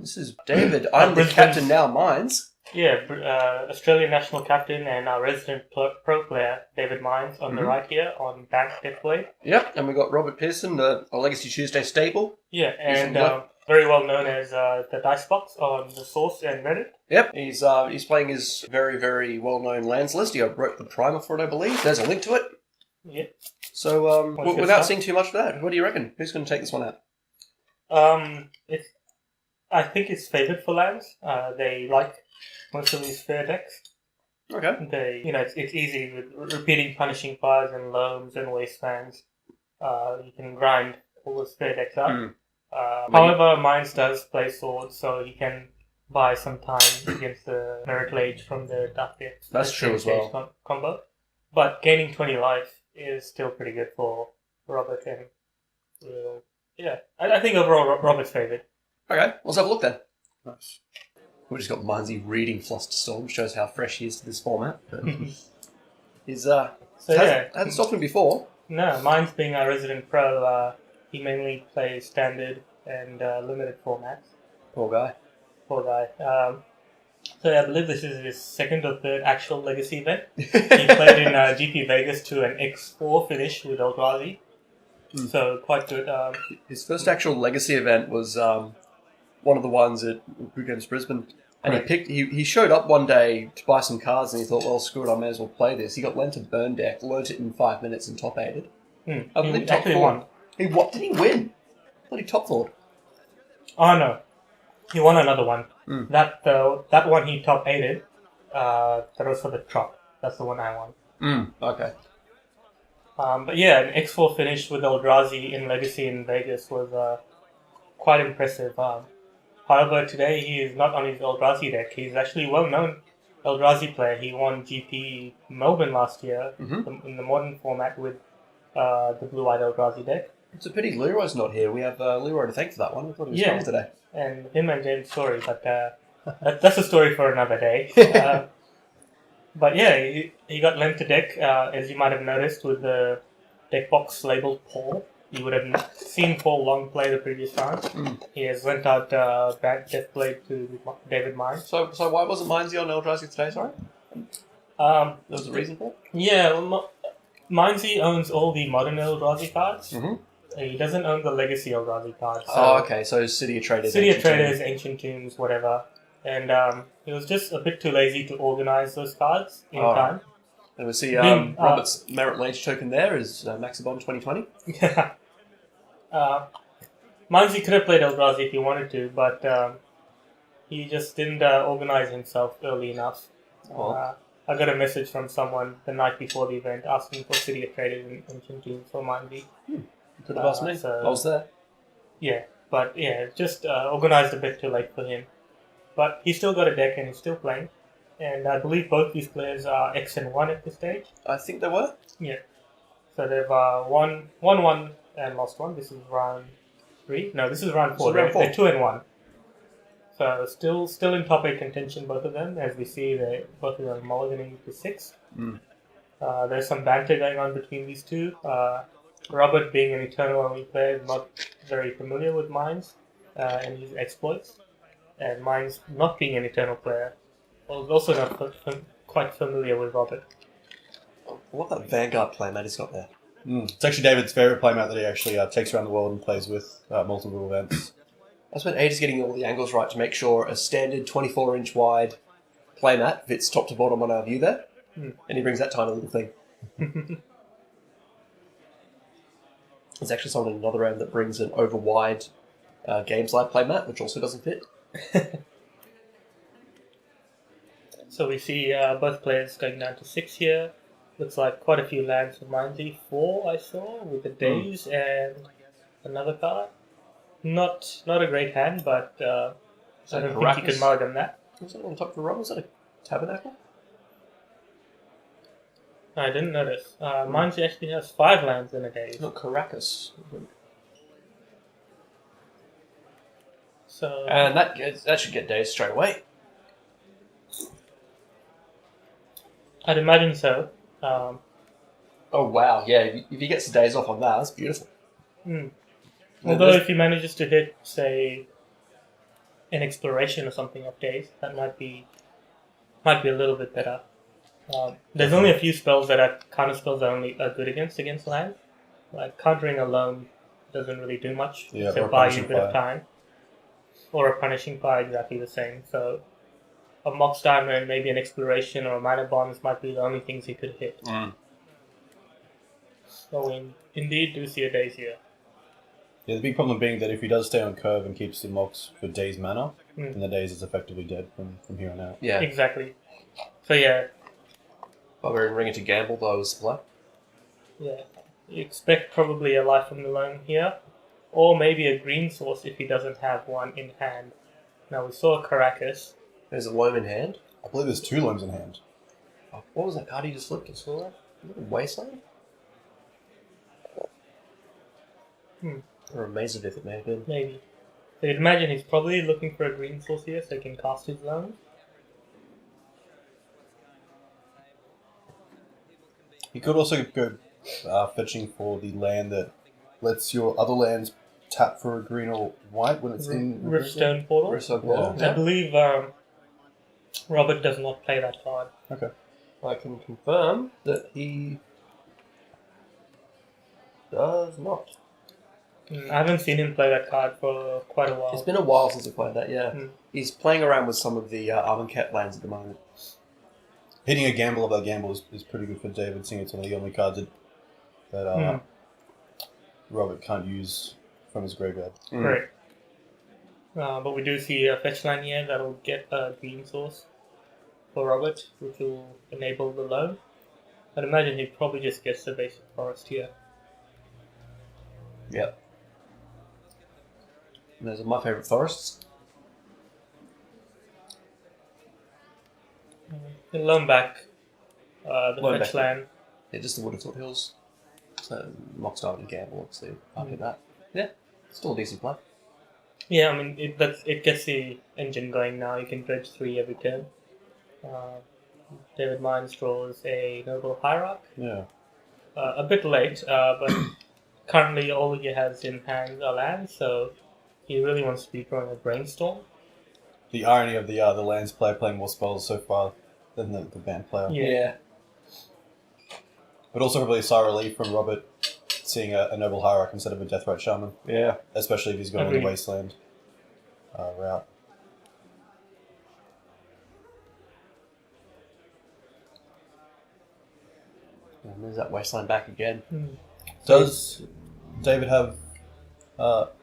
This is David. I'm the captain now, Mines. Yeah, Australian national captain and our resident pro player, David Mines, on the right here on Bank Deathblade. Yep, and we've got Robert Pierson, a Legacy Tuesday staple. Yeah, and very well known as the Dicebox on the Source and Reddit. Yep, he's playing his very, very well-known lands list. He wrote the primer for it, I believe. There's a link to it. Yeah. So, without seeing too much of that, what do you reckon? Who's going to take this one out? I think it's favoured for lands. They like most of these fair decks. Okay. It's easy with repeating punishing fires and loams and wastelands. You can grind all those fair decks out. However, Mines does play swords, so he can buy some time against the Merit Lage from the Dark Death. That's true as well. Combo. But gaining 20 life is still pretty good for Robert. And I think overall Robert's favoured. Okay, let's have a look then. Nice. We've just got Minesy reading Flusterstorm, shows how fresh he is to this format. But hasn't stopped him before. No, Mines being our resident pro, he mainly plays standard and limited formats. Poor guy. So I believe this is his second or third actual Legacy event. He played in GP Vegas to an X4 finish with Eldrazi. So quite good. His first actual Legacy event was one of the ones against Brisbane. And he showed up one day to buy some cards and he thought, well, screw it, I may as well play this. He got lent a burn deck, learnt it in 5 minutes and top 8'd. I believe top 4. Won. Did he win? Bloody top 4. Oh no. He won another one. That one he top 8'd. That was for the Trop. That's the one I won. Okay. But yeah, an X4 finish with Eldrazi in Legacy in Vegas was quite impressive. However, today he is not on his Eldrazi deck. He's actually a well-known Eldrazi player. He won GP Melbourne last year in the modern format with the blue-eyed Eldrazi deck. It's a pity Leroy's not here. We have Leroy to thank for that one. I thought he was strong today. And him and James' story, but that's a story for another day. But yeah, he got lent a deck, as you might have noticed, with the deck box labeled Paul. You would have seen Paul Long play the previous time. He has lent out Bad Deathblade to David Mines. So why wasn't Minesy on Eldrazi today, sorry? There was a reason for it? Yeah, Minesy owns all the modern Eldrazi cards. He doesn't own the Legacy Eldrazi cards. So okay, so City of Traders, Ancient Tombs, whatever. And he was just a bit too lazy to organise those cards in time. And we see Robert's Merit Lage token there is Maxibon 2020. Yeah. Minesy could have played Eldrazi if he wanted to, but he just didn't organise himself early enough. I got a message from someone the night before the event asking for City of Traders and Ancient Tombs for Minesy. Could have asked me. So, I was there. Yeah, but just organised a bit too late for him. But he's still got a deck and he's still playing. And I believe both these players are X and 1 at this stage. I think they were. Yeah. So they've won 1 and lost 1. This is round 3. No, this is round 4. They're 2 and 1. So still in top 8 contention, both of them. As we see, both of them mulliganing to 6. There's some banter going on between these two. Robert, being an Eternal only player, is not very familiar with Mines and his exploits. And Mines, not being an Eternal player, was also not quite familiar with Robert. What that Vanguard playmat he's got there. It's actually David's favourite playmat that he actually takes around the world and plays with multiple events. I spent ages getting all the angles right to make sure a standard 24-inch wide playmat fits top to bottom on our view there. And he brings that tiny little thing. There's actually someone in another round that brings an over-wide Games Live playmat, which also doesn't fit. So we see both players going down to 6 here. Looks like quite a few lands for Minesy. 4 I saw with the Days and another card. Not a great hand, but I don't think you could mulligan that. Was that on top of the run? Was that a Tabernacle? I didn't notice. Minesy actually has 5 lands in a Days. Not Caracas. So and that should get Days straight away. I'd imagine so. Oh wow, yeah, if he gets the Days off on that, that's beautiful. Although if he manages to hit, say, an exploration or something of days, that might be a little bit better. There's only a few spells that are counter spells that are good against land. Like countering alone doesn't really do much, Yeah, except or buy you a punishing bit of fire. time. Or a punishing fire, exactly the same. So a Mox Diamond, maybe an exploration or a minor bonds might be the only things he could hit. So we indeed do see a daze here. Yeah, the big problem being that if he does stay on curve and keeps the Mox for Daze mana, Mm. then the Daze is effectively dead from here on out. Yeah. Exactly. So yeah, Barbarian Ringer to gamble, though, was the play. yeah. You expect probably a Life from the Loam here. Or maybe a green source if he doesn't have one in hand. Now we saw Caracas. There's a loam in hand. I believe there's 2 Loams in hand. Oh, what was that card he just flipped? I saw that. Was it a Wasteland? Or a Maze of Ith, it may have been. Maybe. So you'd imagine he's probably looking for a green source here so he can cast his loam. He could also go fetching for the land that lets your other lands tap for a green or white when it's in Riftstone Portal. Riftstone Portal. I believe Robert does not play that card. Okay. I can confirm that he does not. I haven't seen him play that card for quite a while. It's been a while since he played that, yeah. Mm. He's playing around with some of the Armenket lands at the moment. Hitting a gamble of that gamble is pretty good for David, seeing it's one of the only cards that Robert can't use from his graveyard. Correct. But we do see a fetch land here that'll get a green source for Robert, which will enable the loan. I'd imagine he probably just gets the basic forest here. Yep. And those are my favourite forests. He'll loan back the Loan fetch back. land. Yeah, just the Woodford Hills. So, Mox Diamond and Gamble, obviously, after that. Yeah, still a decent play. Yeah, I mean, it gets the engine going now. You can dredge 3 every turn. David Mines draws a Noble Hierarch. Yeah. A bit late, but currently all he has in hand are lands, so he really wants to be drawing a Brainstorm. The irony of the lands player playing more spells so far than the band player. Yeah. But also probably a sigh of relief from Robert seeing a Noble Hierarch instead of a Deathrite Shaman. Yeah. Especially if he's going on Agreed. the Wasteland route. And there's that Wasteland back again. Does David have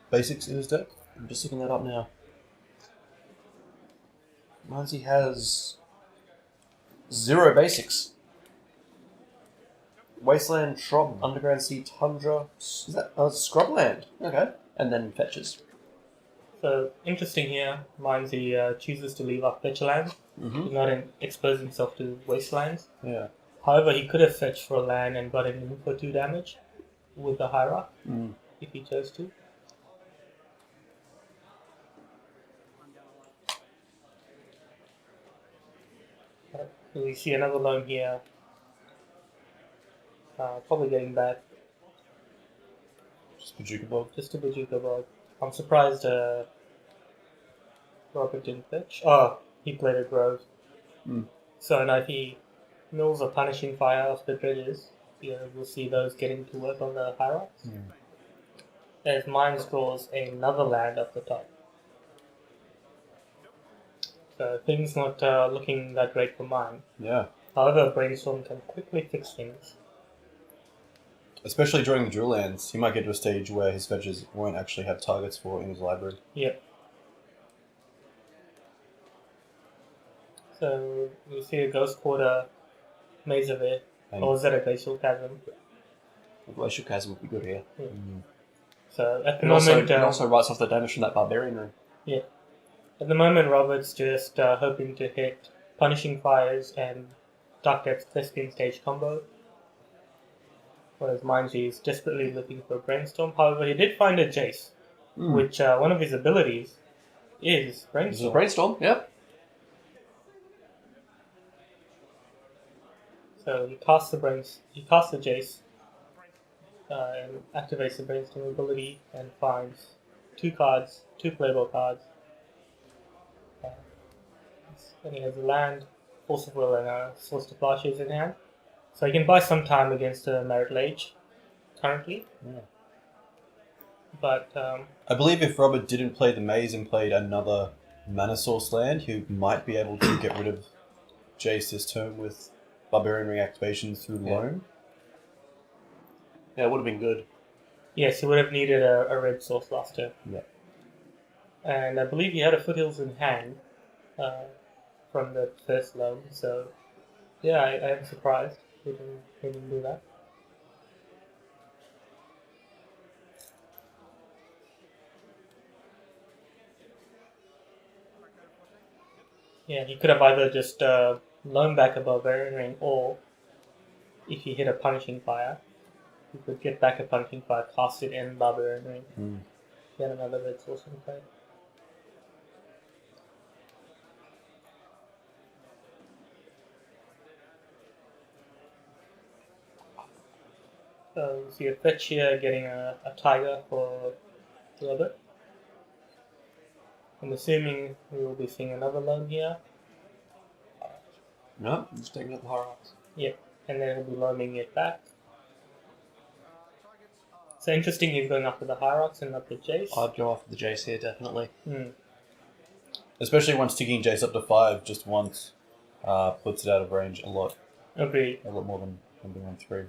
basics in his deck? I'm just looking that up now. Mines he has 0 basics. Wasteland, Shrub, Underground Sea, Tundra. Is that Scrubland? Okay. And then Fetches. So, interesting here, Mines he chooses to leave off fetch land. Mm-hmm. He's not expose himself to wastelands. Yeah. However, he could have fetched for a land and got him in for 2 damage with the Hierarch, if he chose to. So we see another loan here. Probably getting back Just Pajuka Bog. just to Bajuka Bog. I'm surprised Robert didn't fetch. Oh, he played a Grove. So now if he mills a Punishing Fire off the dredges, we'll see those getting to work on the Hierarchs. As Mines draws another land off the top. So things not looking that great for mine. Yeah. However, Brainstorm can quickly fix things. Especially during the drill lands, he might get to a stage where his fetches won't actually have targets for in his library. Yep. So we see a Ghost Quarter, Maze of It, And or is that a Glacial Chasm? Glacial Chasm would be good here. So at the And also, moment, it also writes off the damage from that Barbarian Room. at the moment, Robert's just hoping to hit Punishing Fires and Dark Depth's Thespian Stage combo. Whereas Mindgy is desperately looking for a Brainstorm. However, he did find a Jace, which one of his abilities is This is a Brainstorm. Brainstorm, yep. So he casts the Jace, and activates the Brainstorm ability and finds 2 cards, 2 playable cards, and he has a land, Force of Will, and a Source to Flashes in hand. So he can buy some time against a Merit Lage currently. Yeah. But I believe if Robert didn't play the Maze and played another mana source land, he might be able to get rid of Jace this turn with Barbarian reactivations through Loam. Yeah, it would have been good. yes, he would have needed a red source last turn. Yeah. And I believe he had a Foothills in hand from the first loan. So, yeah, I am surprised he didn't do that. Yeah, he could have either just loaned back a Barbarian Ring, or if he hit a Punishing Fire, he could get back a Punishing Fire, cast it, and Barbarian Ring. Get another red source in play. So you see a fetch here getting a Tiger for Robert. I'm assuming we will be seeing another loan here. No, I'm just taking up the Hierarchs. Yep, and then he'll be loaning it back. So interesting, he's going after the Hierarchs and not the Jace. I'd go after the Jace here, definitely. Especially once ticking Jace up to 5 just once puts it out of range a lot. Agreed. A lot more than being on 3.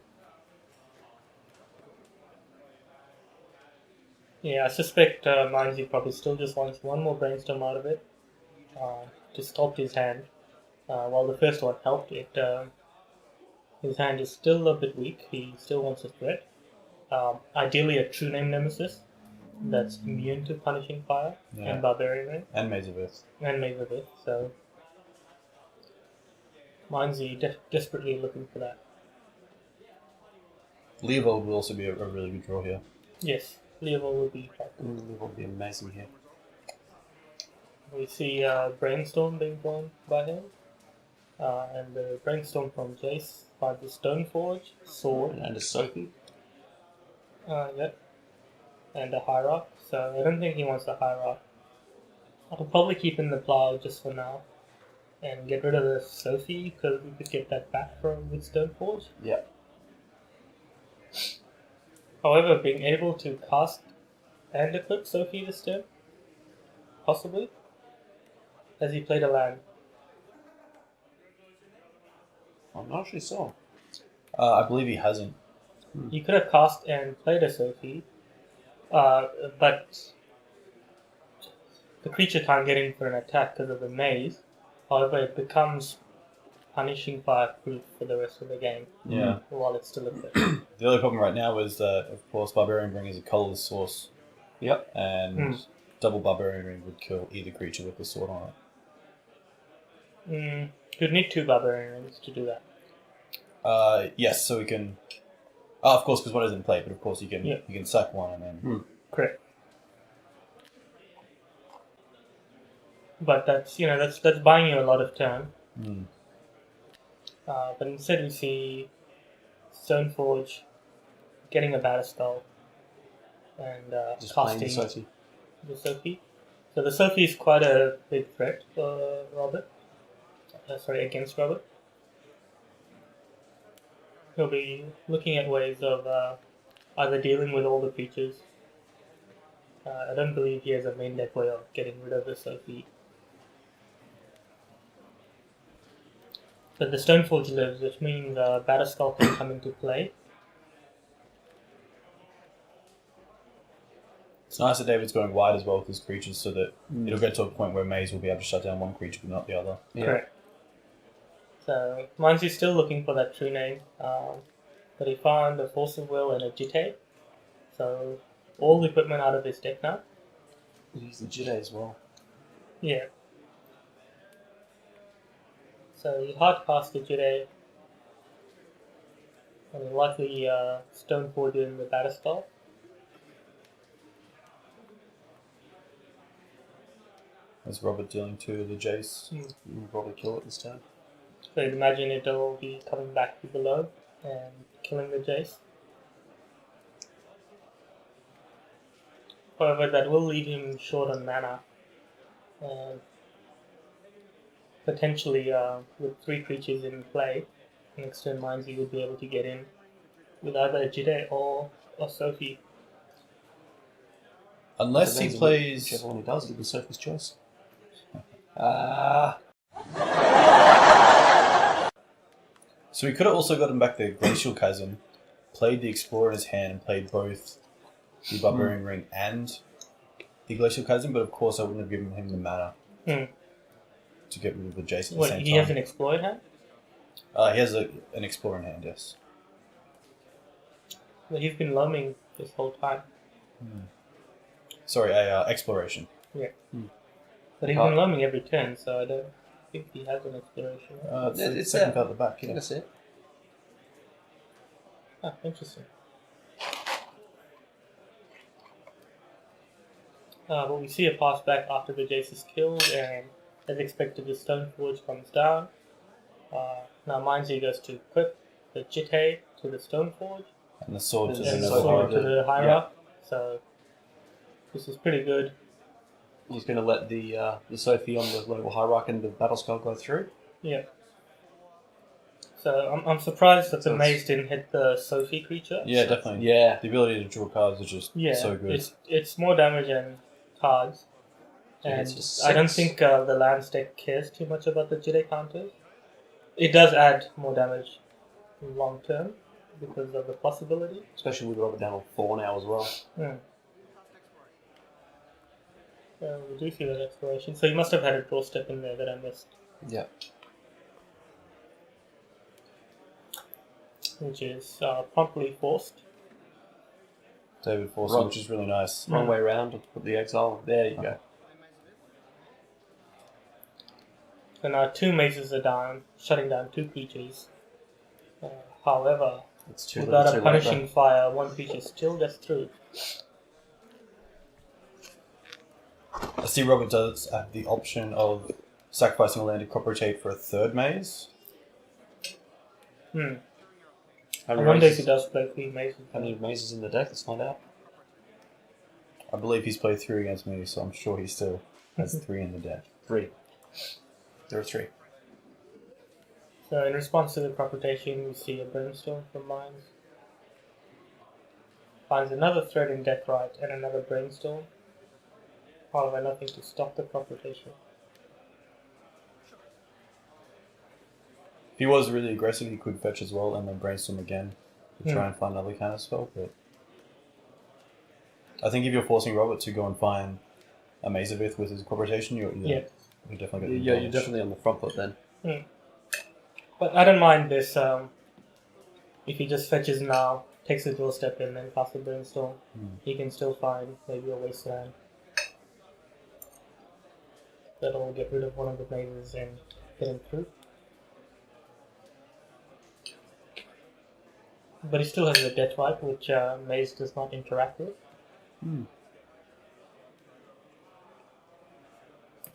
Yeah, I suspect Mindsy probably still just wants one more Brainstorm out of it to sculpt his hand. While the first one helped, his hand is still a bit weak. He still wants a threat. Ideally, a True Name Nemesis that's immune to Punishing Fire and Barbarian Ring. And Maze of Earth. And Maze of Earth, so Mindsy desperately looking for that. Leovold will also be a really good draw here. Yes, Leovold would be fun. It would be amazing here. We see Brainstorm being drawn by him. And the Brainstorm from Jace by the Stoneforge, Sword. And a Sophie. Yep. And a Hierarch. So I don't think he wants the Hierarch. I'll probably keep in the Plow just for now. And get rid of the Sophie, because we could get that back from with Stoneforge. Yeah. However, being able to cast and equip Sophie this turn, possibly, as he played a land. I'm not actually sure. I believe he hasn't. He could have cast and played a Sophie, but the creature can't get in for an attack because of the maze. However, it becomes Punishing Fire proof for the rest of the game. Yeah. While it's still equipped. The only problem right now is that, of course, Barbarian Ring is a colorless source. Yep. And double Barbarian Ring would kill either creature with the sword on it. You'd need 2 Barbarian Rings to do that. Yes, so we can... Oh, of course, because one isn't played, but of course you can sack one and then... Correct. But that's buying you a lot of turn. But instead we see Stoneforge getting a Batterskull and Just casting playing the Sophie. the Sophie. So the Sophie is quite a big threat for Robert. Against Robert. He'll be looking at ways of either dealing with all the creatures. I don't believe he has a main deck way of getting rid of the Sophie. But the Stoneforge lives, which means Batterskull can come into play. It's nice that David's going wide as well with his creatures so that it'll get to a point where Maze will be able to shut down one creature but not the other. Yeah. Correct. So, Mindsy's still looking for that true name, but he found a Force of Will and a Jitte. So, all the equipment out of his deck now. Use the Jitte as well. Yeah. So, he hard cast the Jitte, and he'll likely Stoneforge in the Batterskull. Is Robert dealing to the Jace? You'll probably kill it this turn. So you'd imagine it'll be coming back to below and killing the Jace. However, that will leave him short on mana. potentially with 3 creatures in play, next turn mines you would be able to get in with either a Jide or Sophie. Unless he plays... Whichever one he does, it'll be Sophie's choice. So he could have also gotten back the Glacial Chasm, played the Explorer in his hand, and played both the Barbarian Ring and the Glacial Chasm, but of course I wouldn't have given him the mana to get rid of the Jace at the same time. He has an Explorer in hand? He has an Explorer in hand, yes. Well, he's been loaming this whole time. Sorry, Exploration. Yeah. But he's been loaming every turn, so I don't think he has an Exploration. It's the second card at the back, yeah. That's it. Ah, interesting. But we see a pass back after the Jace is killed, and as expected, the Stoneforge comes down. Now Mindzy goes to equip the Jite to the Stoneforge, And the sword to and the the sword to Hierarch. the Hierarch. So this is pretty good. He's going to let the Sophie on the level Hierarch and the Battle Skull go through. Yeah. So I'm surprised that the So maze didn't hit the Sophie creature. Yeah, definitely. Yeah. The ability to draw cards is just so good. It's more damage and cards. Yeah, And it's just I don't 6. think the Lands deck cares too much about the Jide counters. It does add more damage long term because of the possibility. Especially with Robert down on 4 now as well. We do see that exploration. So you must have had a draw step in there that I missed. Yeah. Which is promptly forced. David Forson, which is really nice. Wrong way around to put the exile. There you go. So now 2 mazes are down, shutting down 2 creatures. However, It's too without little, a too punishing late, fire, 1 creature still gets through. I see Robert does have the option of sacrificing a land to crop rotate for a 3rd maze. though. I wonder if he does play 3 mazes. How many mazes in the deck? Let's find out. I believe he's played 3 against me, so I'm sure he still has 3 in the deck. 3. There are 3. So in response to the crop rotation, we see a Brimstone from Mines. Finds another Thread in Deathrite and another Brainstorm. However, nothing to stop the crop rotation. If he was really aggressive, he could fetch as well and then brainstorm again to try and find another counter spell, but I think if you're forcing Robert to go and find a Mazavith with his crop rotation, you're definitely You're definitely on the front foot then. But I don't mind this if he just fetches now, takes a draw step in, then casts a Brainstorm. He can still find maybe a Wasteland. That'll get rid of one of the mazes and get him through. But he still has a Deathrite, which Maze does not interact with. And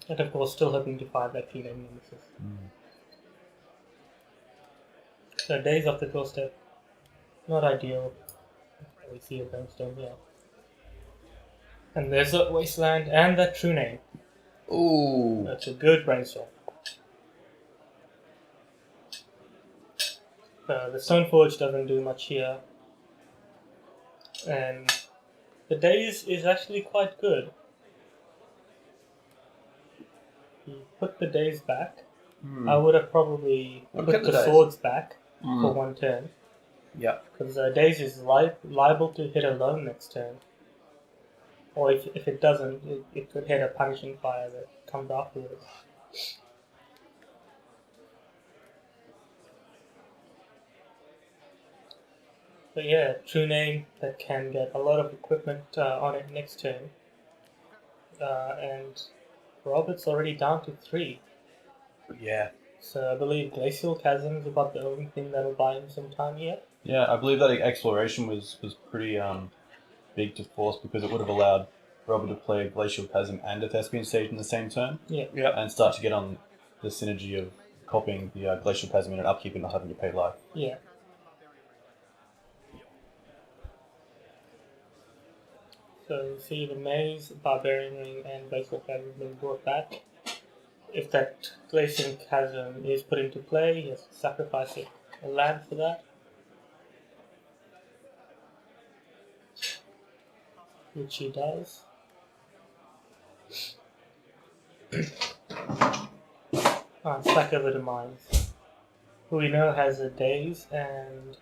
of course, still hoping to find that clean nemesis. So days off the doorstep, not ideal. We see a Brimstone here. And there's a Wasteland and that True Name. Ooh. That's a good Brainstorm. The Stoneforge doesn't do much here. And the Daze is actually quite good. You put the Daze back. I would have probably put the Swords back for 1 turn. Yeah. Because Daze is liable to hit alone next turn. Or if it doesn't, it could hit a Punishing Fire that comes afterwards. But yeah, True Name that can get a lot of equipment on it next turn. And Robert's already down to 3. Yeah. So I believe Glacial Chasm's about the only thing that'll buy him some time yet. Yeah, I believe that exploration was pretty big to force because it would have allowed Robert to play Glacial Chasm and a Thespian Stage in the same turn. Yeah. And start to get on the synergy of copying the Glacial Chasm in an upkeep and not having to pay life. Yeah. So you see the Maze, Barbarian Ring, and Glacial Chasm being brought back. if that Glacial Chasm is put into play, he has to sacrifice a land for that. Which he does. Back over to Mines, who we know has a Daze and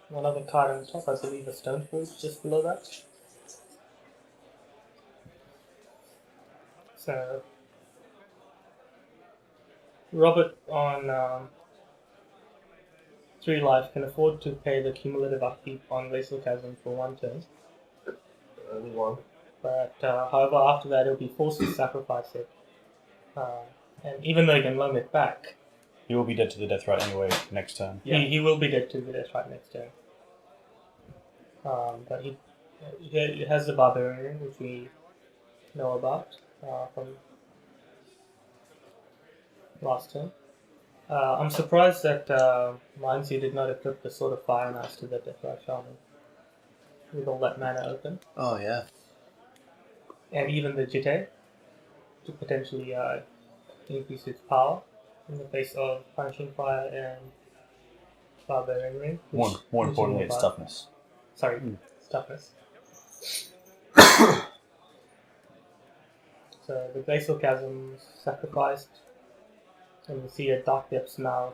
one other card on top, I believe a Stoneforge just below that. So, Robert on 3 life can afford to pay the cumulative upkeep on Glacial Chasm for 1 turn. Only one. But however, after that, he'll be forced to sacrifice it. And even though he can loan it back, He will be dead to the death right anyway next turn. he will be dead to the death right next turn. But he has the Barbarian, which we know about from last turn. I'm surprised that Mindsy did not equip the Sword of Fire and Ice to the Deathrite Shaman with all that mana open. Oh, yeah. And even the Jitte to potentially increase its power in the face of Punishing Fire and Barbarian Ring. More importantly, it's toughness. Sorry, toughness. So the Glacial Chasm sacrificed, and we see a Dark Depths now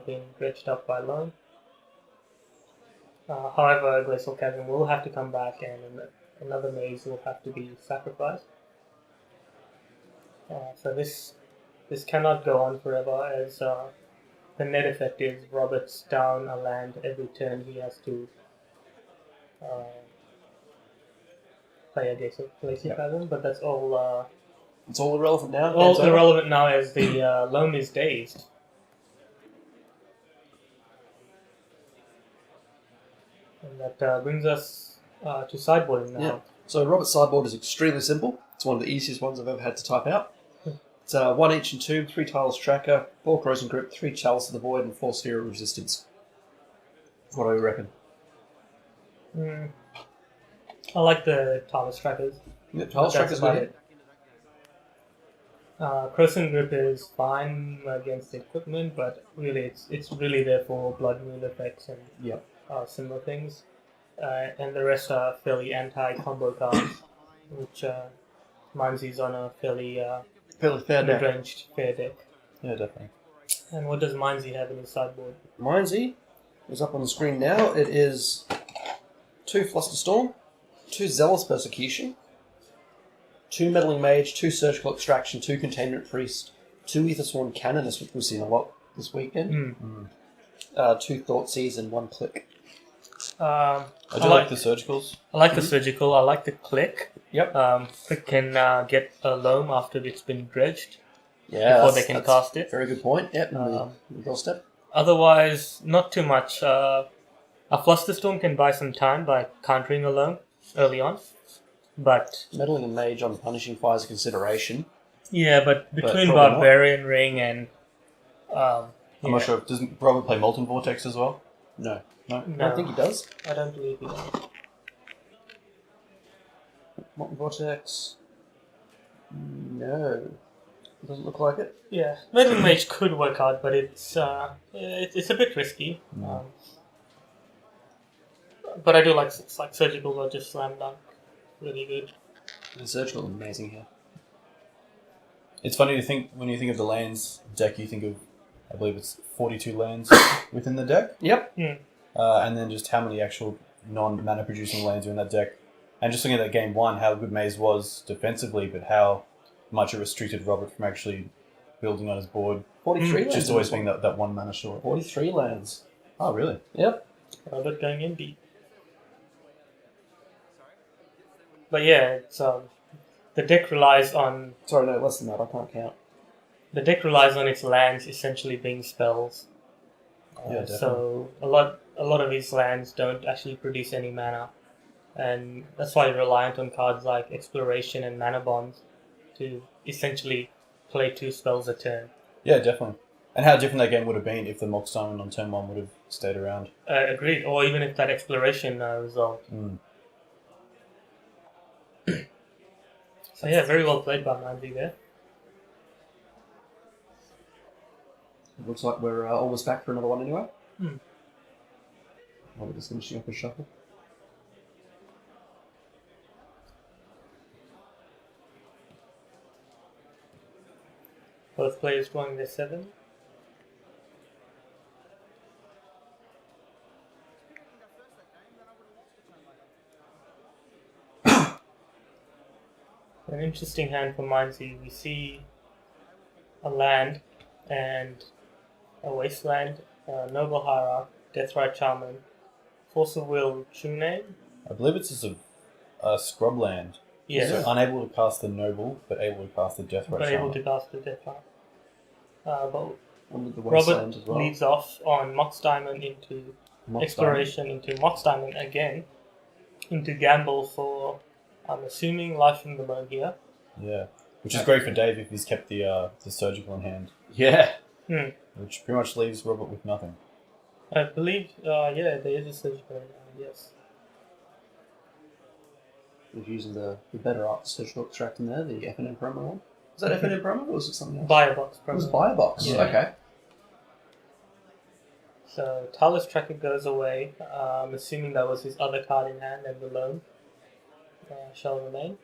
being dredged up by loan. However, Glacial Chasm will have to come back, and another maze will have to be sacrificed. So this cannot go on forever, as the net effect is Robert's down a land every turn. He has to play a Glacial Chasm, but that's all. It's all irrelevant now. All irrelevant now, as the loan is dazed. And that brings us to sideboarding now. Yeah. So Robert's sideboard is extremely simple. It's one of the easiest ones I've ever had to type out. It's 1 Ancient and 2, 3 Tiles Tracker, 4 Corrosion Grip, 3 Chalice of the Void, and 4 Sphere of Resistance. What do you reckon? I like the Tiles Trackers. Yeah, Tiles Tracker's about it. Corrosion Grip is fine against equipment, but really it's really there for Blood Moon effects and similar things. And the rest are fairly anti-combo cards, which Mindsy's on a fairly fair deck. mid-ranged fair deck. Yeah, definitely. And what does Mindsy have in his sideboard? Mindsy is up on the screen now. It is 2 Flusterstorm, 2 Zealous Persecution, 2 Meddling Mage, 2 Surgical Extraction, 2 Containment Priest, 2 Aethersworn Canonist, which we've seen a lot this weekend, 2 Thoughtseize, and 1 Click. I like the surgicals. I like the surgical. I like the click. Yep. Click can get a loam after it's been dredged. Yeah, before they can cast it. Very good point. Yep. Doorstep. Otherwise, not too much. A Flusterstorm can buy some time by countering a loam early on, but Meddling and Mage on Punishing Fire is a consideration. yeah, but between probably Barbarian Ring and I'm not sure. Doesn't Robert play Molten Vortex as well? No. No. I don't think he does. I don't believe he does. Molten Vortex. No. It doesn't look like it. Yeah, Meddling Mage could work out, but it's a bit risky. But I do like surgicals are just slam dunk, really good. The Surgical is amazing here. It's funny to think, when you think of the lands deck, you think of, I believe it's 42 lands within the deck. Yep. And then just how many actual non-mana producing lands are in that deck. And just looking at that game 1, how good Maze was defensively, but how much it restricted Robert from actually building on his board. 43 lands. Just always being that 1 mana short. 43 lands. Oh, really? Yep. Robert going in deep. But yeah, it's the deck relies on... Sorry, no, less than that. I can't count. The deck relies on its lands essentially being spells. Yeah, definitely. So a lot of these lands don't actually produce any mana. And that's why you're reliant on cards like Exploration and Mana Bonds to essentially play 2 spells a turn. Yeah, definitely. And how different that game would have been if the Mox Diamond on turn 1 would have stayed around. Agreed. Or even if that Exploration resolved. So yeah, very well played by Mandy there. It looks like we're almost back for another one anyway. Hmm. We're just finishing up a shuffle. Both players drawing their 7. An interesting hand for Mindsy. We see a land and a wasteland, noble hierarch, deathrite shaman, force of will, true name. I believe it's just a scrub land. Yes, So unable to cast the noble, but able to cast the death but right able shaman. to cast the deathrite. But One with the Robert wasteland as well. leads off on Mox Diamond into Mox exploration, into Mox Diamond again, into gamble for, I'm assuming, life from the bone here. Yeah. Which is great for Dave if he's kept the surgical in hand. Yeah. Which pretty much leaves Robert with nothing. I believe, yeah, there is a surgical, yes. He's using the better art surgical extract in there, the FNM promo one. Was that FNM promo or was it something else? Biobox It was program. Biobox. Yeah. Okay. So Talus Tracker goes away. I'm assuming that was his other card in hand, and the loan shall remain.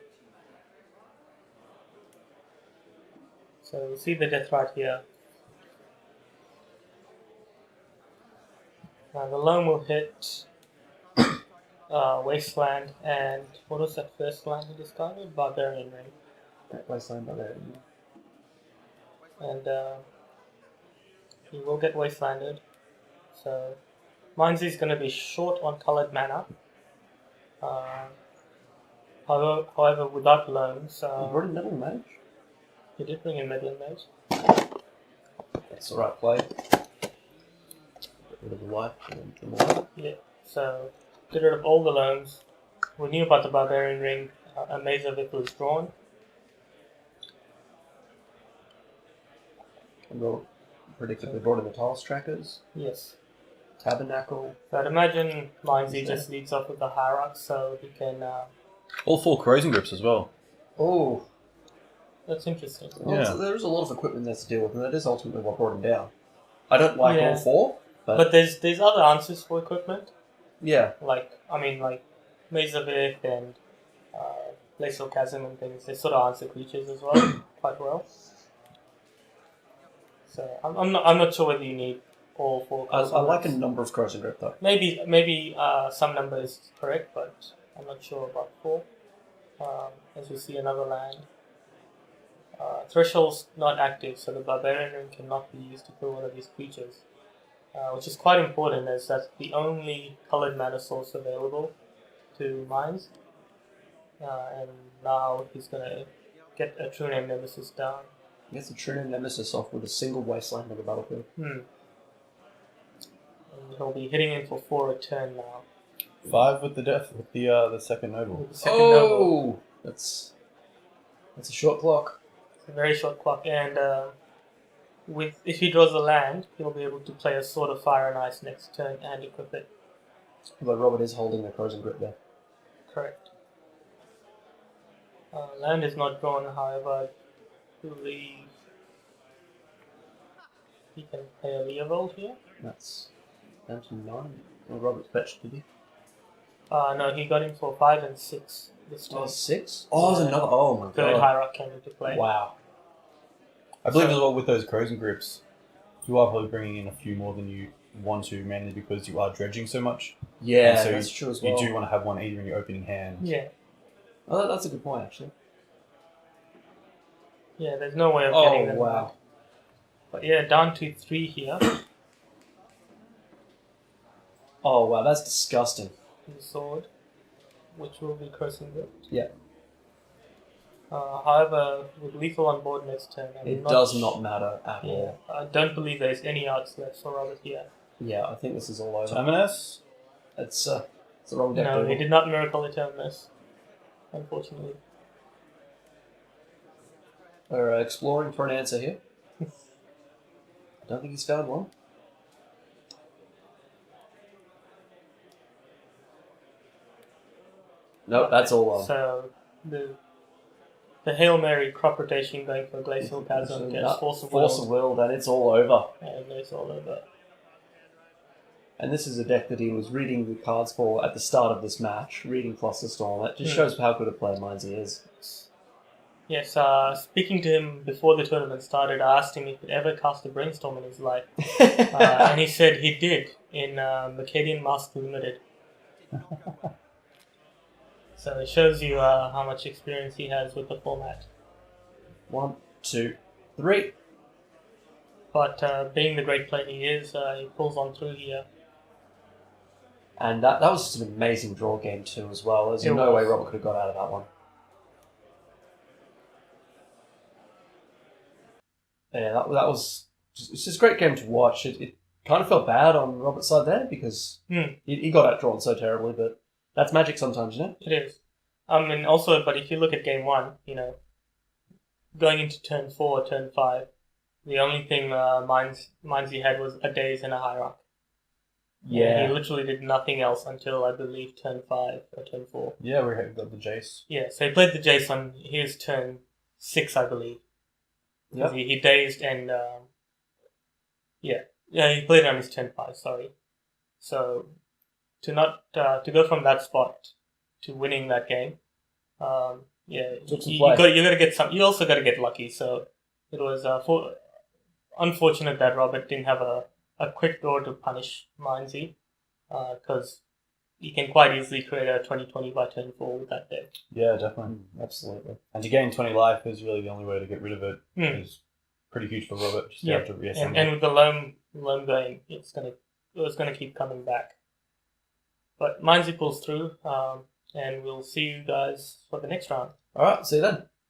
So we see the death right here. Now the loan will hit Wasteland, and what was that first land he discarded? Barbarian Ring. That wasteland by there. And he will get wastelanded. So Mindsy's going to be short on coloured mana. However, without loans, You brought in Metal Mage? he did bring in Meddling Mage. That's the right play. Get rid of the life and then the life. Yeah. So get rid of all the loans. We knew about the Barbarian Ring. A Maze of it was drawn. And we'll predictably brought in the Tiles Trackers. Yes. Tabernacle. So I'd imagine Mindsy just leads off with the Hierarch, so he can. All 4 corrosion grips as well. Oh. That's interesting. Well, Yeah. there's a lot of equipment there to deal with, and that is ultimately what brought him down. I don't like Yeah. all 4, But there's other answers for equipment. yeah. Like Maze of Earth and Glacial Chasm and things. They sort of answer creatures as well quite well. So I'm not sure whether you need all 4. I like a number of corrosion grip though. Maybe some number is correct, but I'm not sure about 4. As we see another land. Threshold's not active, so the Barbarian Ring cannot be used to kill one of these creatures. Which is quite important, as that's the only coloured mana source available to Minds. And now he's going to get a True Name Nemesis down. He gets a True Name Nemesis off with a single wasteland on the battlefield. And he'll be hitting in for 4 a turn now. 5 with the second noble. With the second noble. That's a short clock. It's a very short clock, and if he draws a land, he'll be able to play a Sword of Fire and Ice next turn and equip it. Although Robert is holding the corrosion grip there. Correct. Land is not drawn, however, I believe he can play a Leovold here. That's down to 9. Well, Robert's fetched, did he? No, he got him for 5 and 6 this turn. 6? Oh, there's another. Oh my Third god. Hierarch came into play. Wow. I believe as well with those corrosion grips, you are probably bringing in a few more than you want to, mainly because you are dredging so much. Yeah, And so that's true as well. You do want to have one either in your opening hand. Yeah. Oh, that's a good point, actually. Yeah, there's no way of Oh, getting them. wow. But yeah, down to 3 here. Oh, wow, that's disgusting. The sword, which will be Cursing Grip. Yeah. However, with lethal on board next turn, It does not matter at Yeah, all. I don't believe there's any outs left for Robert here. Yeah, I think this is all over. Terminus? It's the wrong deck. No, he builder. did not Miracle Eternus, unfortunately. We're exploring for an answer here. I don't think he's found one. Nope, that's all wrong. So, the the Hail Mary crop rotation going for Glacial Chasm gets Force of Will, and it's all over. And it's all over. And this is a deck that he was reading the cards for at the start of this match, reading Flusterstorm. That just shows how good a player Mindsy is. Yes, speaking to him before the tournament started, I asked him if he'd ever cast a Brainstorm in his life. And he said he did in Mercadian Mask Limited. So it shows you how much experience he has with the format. 1, 2, 3. But being the great player he is, he pulls on through here. And that was just an amazing draw game too as well. There's no way Robert could have got out of that one. Yeah, that was it's just a great game to watch. It kind of felt bad on Robert's side there because he got outdrawn so terribly, but that's magic sometimes, you know? It is. And also, but if you look at game 1, going into turn 4, turn 5, the only thing Mindsy had was a Daze and a Hierarch. Yeah. And he literally did nothing else until, I believe, turn 5 or turn 4. Yeah, we got the Jace. Yeah, so he played the Jace on his turn 6, I believe. Yep. He dazed and... he played it on his turn 5, sorry. So, to go from that spot to winning that game, you got to get some. You also got to get lucky. So it was unfortunate that Robert didn't have a quick draw to punish Mindsy, because you can quite easily create a 20-20 by turn 4 with that deck. Yeah, definitely, absolutely. And to gain 20 life is really the only way to get rid of it. It's pretty huge for Robert. Just to have to reassemble. And with the loam going, it's gonna keep coming back. But Mindsy pulls through, and we'll see you guys for the next round. All right, see you then.